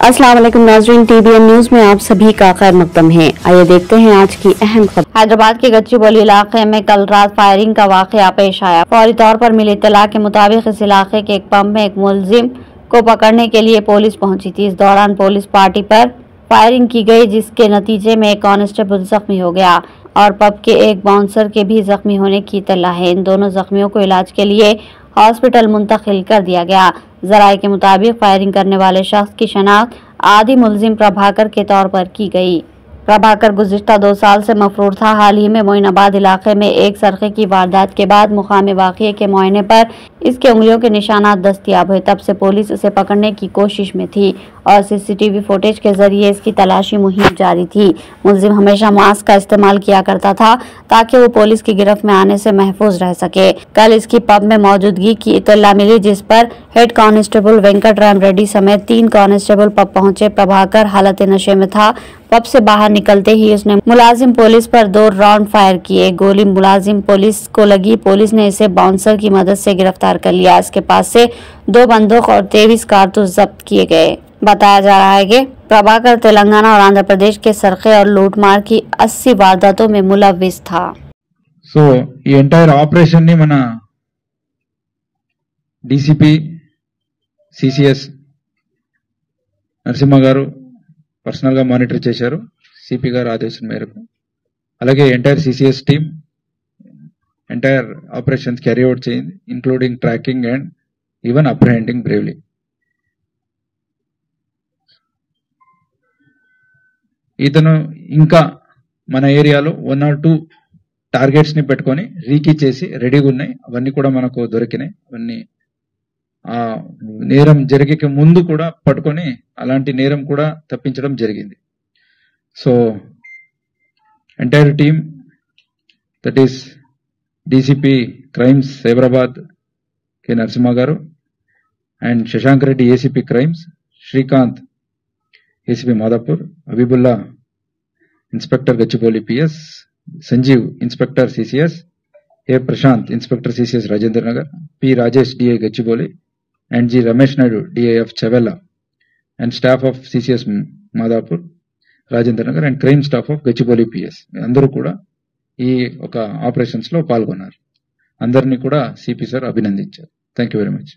अस्सलाम वालेकुम नाज़रीन, TBN न्यूज में आप सभी का खैर मकदम है। आइए देखते हैं आज की अहम खबर। हैदराबाद के गच्चीबौली इलाके में कल रात फायरिंग का वाकया पेश आया। फौरी तौर पर मिली इत्तला के मुताबिक इस इलाके के एक पंप में एक मुलजिम को पकड़ने के लिए पुलिस पहुंची थी। इस दौरान पुलिस पार्टी पर फायरिंग की गई, जिसके नतीजे में एक कांस्टेबल जख्मी हो गया और पब के एक बाउंसर के भी जख्मी होने की इत्तला है। इन दोनों जख्मियों को इलाज के लिए हॉस्पिटल मुंतकिल कर दिया गया। जराये के मुताबिक फायरिंग करने वाले शख्स की शनाख्त आदि मुलजिम प्रभाकर के तौर पर की गई। प्रभाकर गुज़िश्ता 2 साल से मफरूर था। हाल ही में मोइनाबाद इलाके में एक सरखे की वारदात के बाद मुकामी वाक़ये के मुआयने पर इसके उंगलियों के निशानात दस्तयाब हुए। तब से पुलिस इसे पकड़ने की कोशिश में थी और CCTV फुटेज के जरिए इसकी तलाशी मुहिम जारी थी। मुलजिम हमेशा मास्क का इस्तेमाल किया करता था ताकि वो पुलिस की गिरफ्त में आने से महफूज रह सके। कल इसकी पब में मौजूदगी की इत्तला मिली, जिस पर हेड कांस्टेबल वेंकट राम रेड्डी समेत 3 कांस्टेबल पब पहुंचे। प्रभाकर हालत नशे में था। पब से बाहर निकलते ही उसने मुलाजिम पुलिस पर 2 राउंड फायर किए। एक गोली मुलाजिम पुलिस को लगी। पुलिस ने इसे बाउंसर की मदद से गिरफ्तार कर लिया। इसके पास से 2 बंदूक और 23 कारतूस जब्त किए गए। बताया जा रहा है कि प्रभाकर तेलंगाना और आंध्र प्रदेश के सरखे और लूटमार की 80 वारदातों में मुलव्विस था। సో ఈ ఎంటైర్ ఆపరేషన్ ని మన డీసీపీ సిసిఎస్ నరసింహ గారు పర్సనల్ గా మానిటర్ చేశారు సిపి గారు ఆదేశం మేరకు. అలాగే entire CCS team entire operations carry out చేయింది, including tracking and even apprehending bravely. ఇతను ఇంకా మన ఏరియాలో 1 or 2 టార్గెట్స్ ని పెట్టుకొని రీకీ చేసి రెడీగా ఉన్నాయి. అవన్నీ కూడా మనకు దొరికినాయి. అవన్నీ నేరం జరిగే ముందు కూడా పట్టుకొని అలాంటి నేరం కూడా తప్పించడం జరిగింది. So entire team, that is DCP crimes Cyberabad K Narasimha garu and Shashank Reddy ACP crimes, Srikanth ACP Madhapur, Habibulla inspector Gachibowli PS, Sanjeev inspector CCS, A Prashanth inspector CCS Rajendra Nagar, P Rajesh DI Gachibowli and G Ramesh Naidu DIF Chevella and staff of CCS Madhapur Rajendra Nagar and crime staff of Gachibowli PS అందరూ కూడా ఈ ఒక operations లో పాల్గొన్నారు. అందరినీ కూడా CP sir అభినందించారు. Thank you very much.